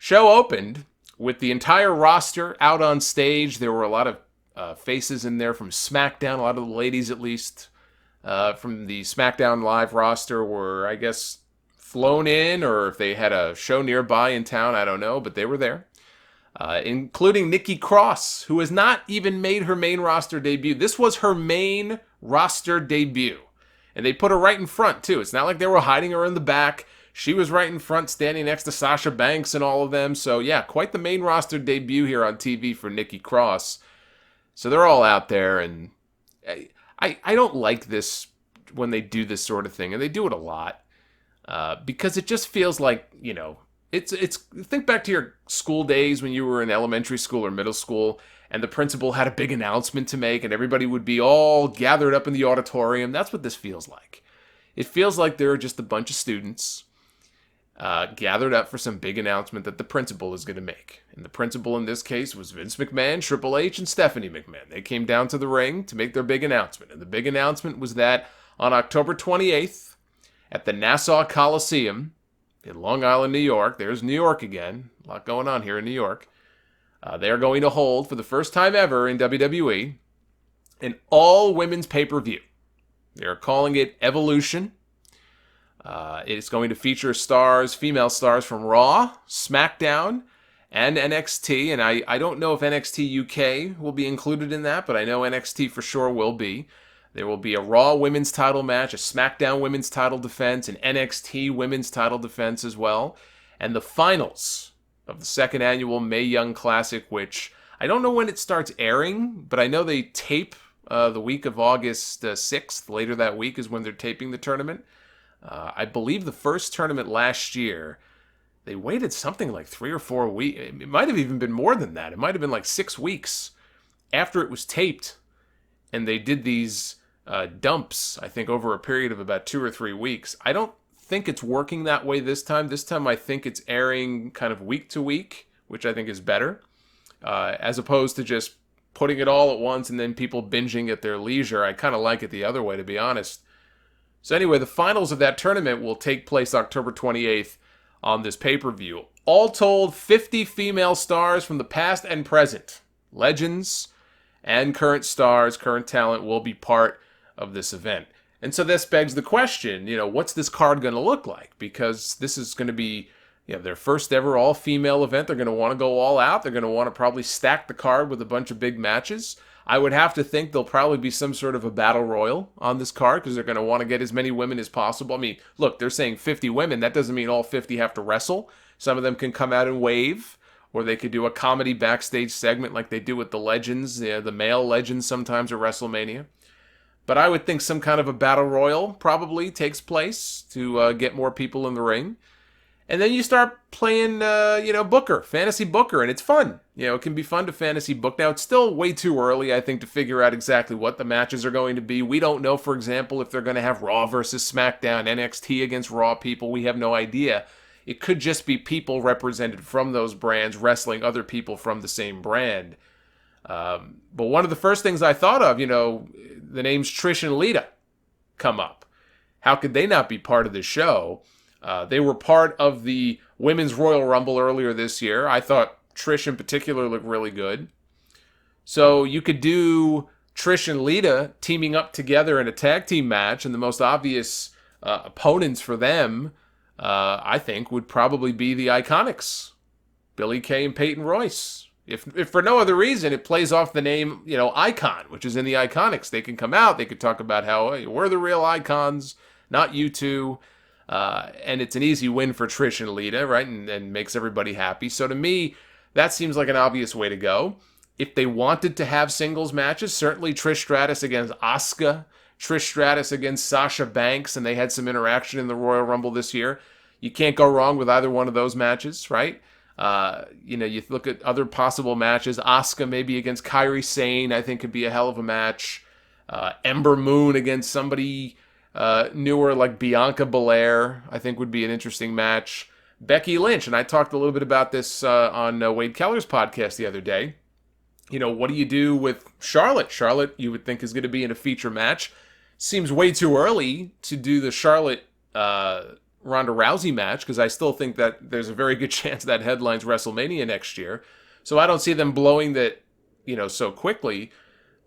Show opened with the entire roster out on stage. There were a lot of faces in there from SmackDown, a lot of the ladies at least, from the SmackDown Live roster were, I guess, flown in, or if they had a show nearby in town, I don't know, but they were there. Including Nikki Cross, who has not even made her main roster debut. This was her main roster debut. And they put her right in front, too. It's not like they were hiding her in the back. She was right in front, standing next to Sasha Banks and all of them. So, yeah, quite the main roster debut here on TV for Nikki Cross. So they're all out there, and I don't like this when they do this sort of thing, and they do it a lot, because it just feels like, it's think back to your school days when you were in elementary school or middle school, and the principal had a big announcement to make, and everybody would be all gathered up in the auditorium. That's what this feels like. It feels like there are just a bunch of students gathered up for some big announcement that the principal is going to make. And the principal in this case was Vince McMahon, Triple H, and Stephanie McMahon. They came down to the ring to make their big announcement. And the big announcement was that on October 28th at the Nassau Coliseum in Long Island, New York, there's New York again, a lot going on here in New York, they are going to hold, for the first time ever in WWE, an all-women's pay-per-view. They're calling it Evolution. It's going to feature female stars from Raw, SmackDown, and NXT. And I don't know if NXT UK will be included in that, but I know NXT for sure will be. There will be a Raw women's title match, a SmackDown women's title defense, an NXT women's title defense as well. And the finals of the second annual Mae Young Classic, which I don't know when it starts airing, but I know they tape the week of August 6th. Later that week is when they're taping the tournament. I believe the first tournament last year, they waited something like 3 or 4 weeks. It might have even been more than that. It might have been like 6 weeks after it was taped. And they did these dumps, I think, over a period of about 2 or 3 weeks. I don't think it's working that way this time. This time I think it's airing kind of week to week, which I think is better, as opposed to just putting it all at once and then people binging at their leisure. I kind of like it the other way, to be honest. So anyway, the finals of that tournament will take place October 28th on this pay-per-view. All told, 50 female stars from the past and present, legends and current stars, current talent, will be part of this event. And so this begs the question, what's this card going to look like? Because this is going to be their first ever all-female event. They're going to want to go all out. They're going to want to probably stack the card with a bunch of big matches. I would have to think there'll probably be some sort of a battle royal on this card because they're going to want to get as many women as possible. I mean, look, they're saying 50 women. That doesn't mean all 50 have to wrestle. Some of them can come out and wave, or they could do a comedy backstage segment like they do with the legends, the male legends sometimes at WrestleMania. But I would think some kind of a battle royal probably takes place to get more people in the ring. And then you start playing, Booker, fantasy Booker, and it's fun. It can be fun to fantasy book. Now, it's still way too early, I think, to figure out exactly what the matches are going to be. We don't know, for example, if they're going to have Raw versus SmackDown, NXT against Raw people. We have no idea. It could just be people represented from those brands wrestling other people from the same brand. But one of the first things I thought of, the names Trish and Lita come up. How could they not be part of the show? They were part of the Women's Royal Rumble earlier this year. I thought Trish in particular looked really good. So you could do Trish and Lita teaming up together in a tag team match, and the most obvious opponents for them, I think, would probably be the Iconics, Billie Kay and Peyton Royce. If for no other reason, it plays off the name, Icon, which is in the Iconics. They can come out, they could talk about how, hey, we're the real icons, not you two. And it's an easy win for Trish and Lita, right? And makes everybody happy. So to me, that seems like an obvious way to go. If they wanted to have singles matches, certainly Trish Stratus against Asuka, Trish Stratus against Sasha Banks, and they had some interaction in the Royal Rumble this year. You can't go wrong with either one of those matches, right? You look at other possible matches. Asuka maybe against Kairi Sane, I think could be a hell of a match. Ember Moon against somebody newer like Bianca Belair, I think would be an interesting match. Becky Lynch, and I talked a little bit about this on Wade Keller's podcast the other day. What do you do with Charlotte? Charlotte, you would think, is going to be in a feature match. Seems way too early to do the Charlotte Ronda Rousey match, because I still think that there's a very good chance that headlines WrestleMania next year. So I don't see them blowing that, so quickly.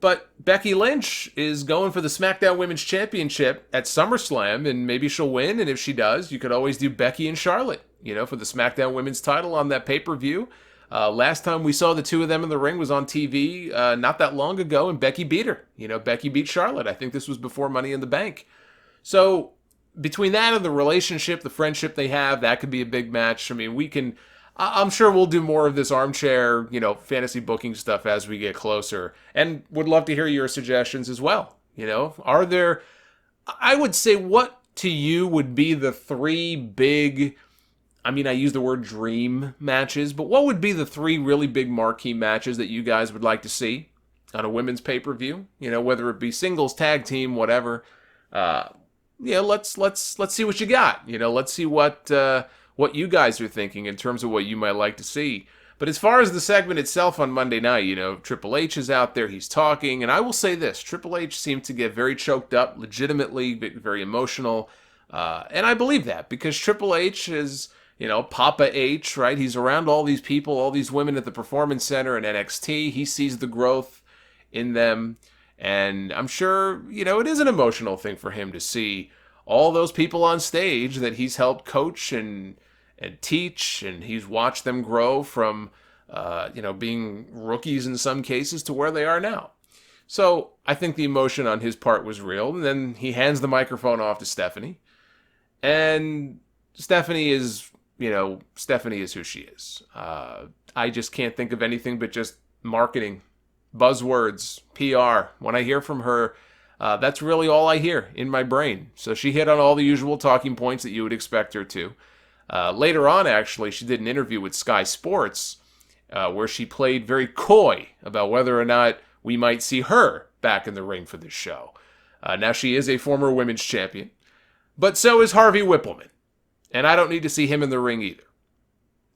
But Becky Lynch is going for the SmackDown Women's Championship at SummerSlam, and maybe she'll win. And if she does, you could always do Becky and Charlotte, for the SmackDown Women's title on that pay-per-view. Last time we saw the two of them in the ring was on TV not that long ago, and Becky beat her. Becky beat Charlotte. I think this was before Money in the Bank. So between that and the relationship, the friendship they have, that could be a big match. I mean, I'm sure we'll do more of this armchair, fantasy booking stuff as we get closer. And would love to hear your suggestions as well. Are there, I would say, what to you would be the three big, I use the word dream matches, but what would be the three really big marquee matches that you guys would like to see on a women's pay-per-view? Whether it be singles, tag team, whatever. Let's see what you got. Let's see what you guys are thinking in terms of what you might like to see. But as far as the segment itself on Monday night, Triple H is out there, he's talking, and I will say this, Triple H seemed to get very choked up, legitimately, very emotional, and I believe that, because Triple H is, Papa H, right? He's around all these people, all these women at the Performance Center and NXT, he sees the growth in them, and I'm sure, it is an emotional thing for him to see all those people on stage that he's helped coach and teach, and he's watched them grow from, being rookies in some cases to where they are now. So I think the emotion on his part was real. And then he hands the microphone off to Stephanie. And Stephanie is who she is. I just can't think of anything but just marketing, buzzwords, PR. When I hear from her, that's really all I hear in my brain. So she hit on all the usual talking points that you would expect her to. Later on, actually, she did an interview with Sky Sports where she played very coy about whether or not we might see her back in the ring for this show. Now, she is a former women's champion, but so is Harvey Whippleman, and I don't need to see him in the ring either.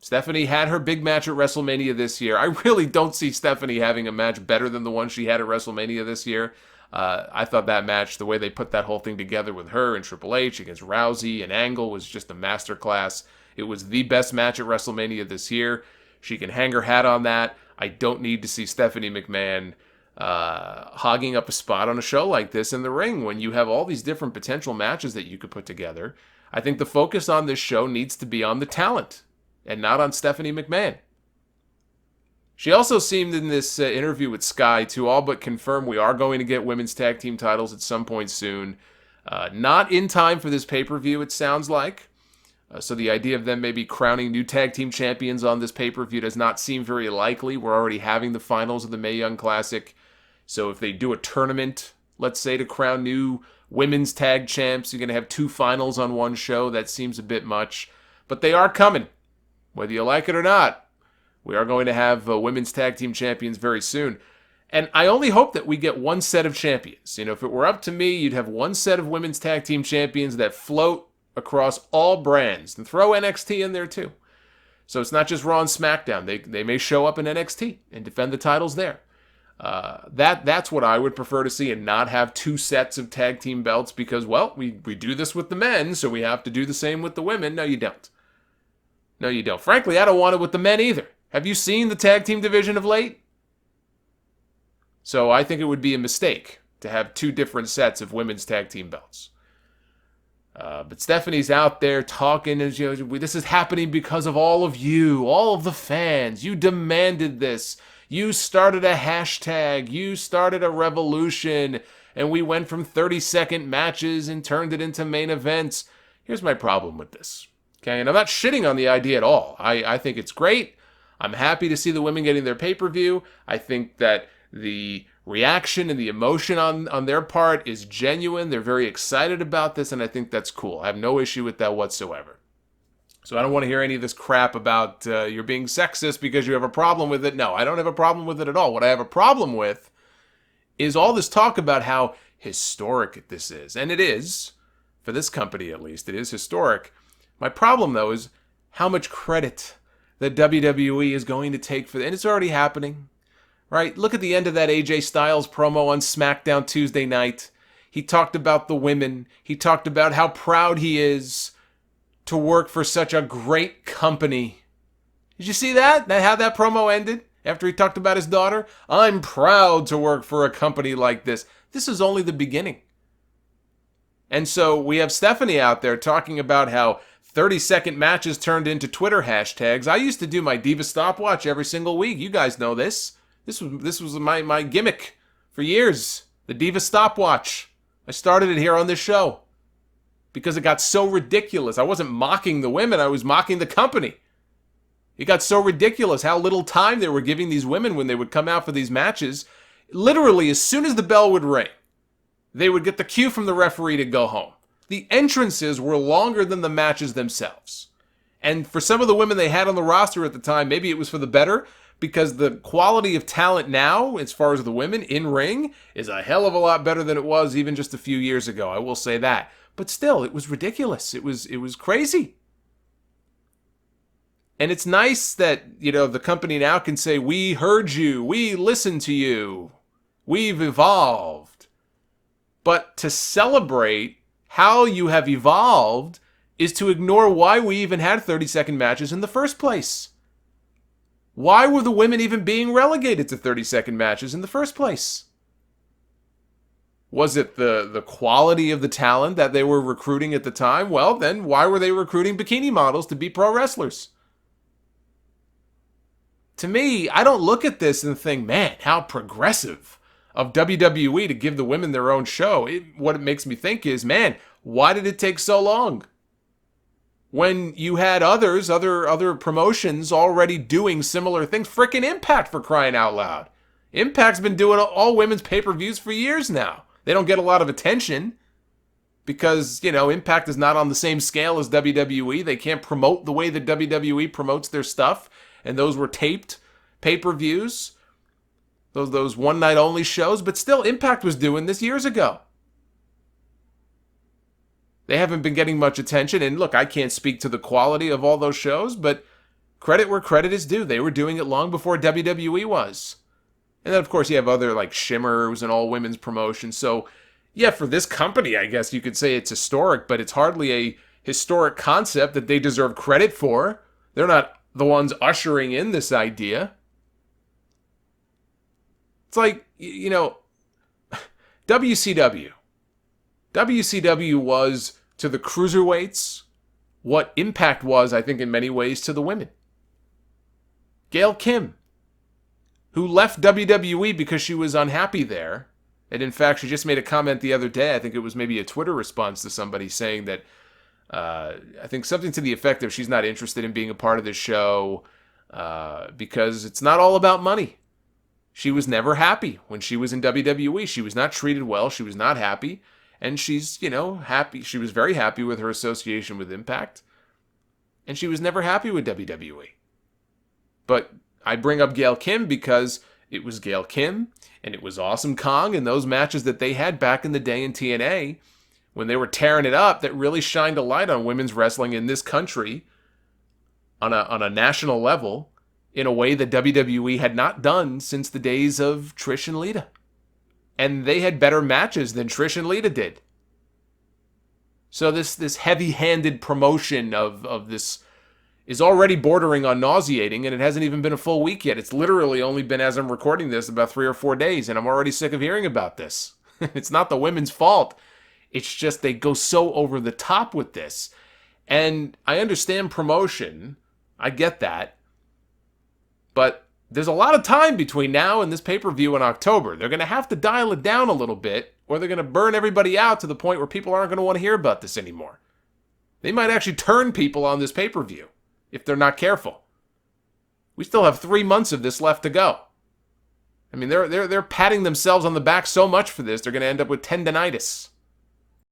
Stephanie had her big match at WrestleMania this year. I really don't see Stephanie having a match better than the one she had at WrestleMania this year. I thought that match, the way they put that whole thing together with her and Triple H against Rousey and Angle, was just a masterclass. It was the best match at WrestleMania this year. She can hang her hat on that. I don't need to see Stephanie McMahon hogging up a spot on a show like this in the ring when you have all these different potential matches that you could put together. I think the focus on this show needs to be on the talent and not on Stephanie McMahon. She also seemed in this interview with Sky to all but confirm we are going to get women's tag team titles at some point soon. Not in time for this pay-per-view, it sounds like. So the idea of them maybe crowning new tag team champions on this pay-per-view does not seem very likely. We're already having the finals of the Mae Young Classic. So if they do a tournament, let's say, to crown new women's tag champs, you're going to have two finals on one show. That seems a bit much. But they are coming, whether you like it or not. We are going to have women's tag team champions very soon. And I only hope that we get one set of champions. If it were up to me, you'd have one set of women's tag team champions that float across all brands. And throw NXT in there too. So it's not just Raw and SmackDown. They may show up in NXT and defend the titles there. That's what I would prefer to see, and not have two sets of tag team belts because, well, we do this with the men, so we have to do the same with the women. No, you don't. No, you don't. Frankly, I don't want it with the men either. Have you seen the tag team division of late? So I think it would be a mistake to have two different sets of women's tag team belts. But Stephanie's out there talking, and this is happening because of all of you, all of the fans. You demanded this. You started a hashtag. You started a revolution. And we went from 30-second matches and turned it into main events. Here's my problem with this. Okay, and I'm not shitting on the idea at all. I think it's great. I'm happy to see the women getting their pay-per-view. I think that the reaction and the emotion on their part is genuine. They're very excited about this, and I think that's cool. I have no issue with that whatsoever. So I don't want to hear any of this crap about you're being sexist because you have a problem with it. No, I don't have a problem with it at all. What I have a problem with is all this talk about how historic this is. And it is, for this company at least, it is historic. My problem, though, is how much credit that WWE is going to take for it. And it's already happening, right? Look at the end of that AJ Styles promo on SmackDown Tuesday night. He talked about the women. He talked about how proud he is. to work for such a great company. Did you see that? How that promo ended after he talked about his daughter? I'm proud to work for a company like this. This is only the beginning. And so we have Stephanie out there talking about how 30-second matches turned into Twitter hashtags. I used to do my Diva stopwatch every single week. You guys know this. This was my gimmick for years. The Diva stopwatch. I started it here on this show because it got so ridiculous. I wasn't mocking the women. I was mocking the company. It got so ridiculous how little time they were giving these women when they would come out for these matches. Literally, as soon as the bell would ring, they would get the cue from the referee to go home. The entrances were longer than the matches themselves. And for some of the women they had on the roster at the time, maybe it was for the better, because the quality of talent now, as far as the women in ring, is a hell of a lot better than it was even just a few years ago. I will say that. But still, it was ridiculous. It was crazy. And it's nice that, the company now can say, we heard you, we listened to you, we've evolved. But to celebrate how you have evolved is to ignore why we even had 30-second matches in the first place. Why were the women even being relegated to 30-second matches in the first place? Was it the quality of the talent that they were recruiting at the time? Well, then why were they recruiting bikini models to be pro wrestlers? To me, I don't look at this and think, man, how progressive of WWE to give the women their own show. What it makes me think is, man, why did it take so long? When you had other promotions already doing similar things. Frickin' Impact, for crying out loud. Impact's been doing all women's pay-per-views for years now. They don't get a lot of attention because, Impact is not on the same scale as WWE. They can't promote the way that WWE promotes their stuff. And those were taped pay-per-views. Those one-night-only shows. But still, Impact was doing this years ago. They haven't been getting much attention. And look, I can't speak to the quality of all those shows, but credit where credit is due. They were doing it long before WWE was. And then, of course, you have other, like Shimmer, was an all-women's promotion. So, yeah, for this company, I guess you could say it's historic, but it's hardly a historic concept that they deserve credit for. They're not the ones ushering in this idea. It's like, WCW. WCW was to the cruiserweights what Impact was, I think, in many ways to the women. Gail Kim, who left WWE because she was unhappy there. And in fact, she just made a comment the other day. I think it was maybe a Twitter response to somebody saying that, I think something to the effect of she's not interested in being a part of this show because it's not all about money. She was never happy when she was in WWE. She was not treated well. She was not happy. And she's, happy. She was very happy with her association with Impact. And she was never happy with WWE. But I bring up Gail Kim because it was Gail Kim and it was Awesome Kong and those matches that they had back in the day in TNA when they were tearing it up that really shined a light on women's wrestling in this country on a national level in a way that WWE had not done since the days of Trish and Lita. And they had better matches than Trish and Lita did. So this heavy-handed promotion of this is already bordering on nauseating, and it hasn't even been a full week yet. It's literally only been, as I'm recording this, about 3 or 4 days, and I'm already sick of hearing about this. It's not the women's fault. It's just they go so over the top with this. And I understand promotion. I get that. But there's a lot of time between now and this pay-per-view in October. They're going to have to dial it down a little bit, or they're going to burn everybody out to the point where people aren't going to want to hear about this anymore. They might actually turn people on this pay-per-view if they're not careful. We still have 3 months of this left to go. I mean, they're patting themselves on the back so much for this, they're going to end up with tendinitis.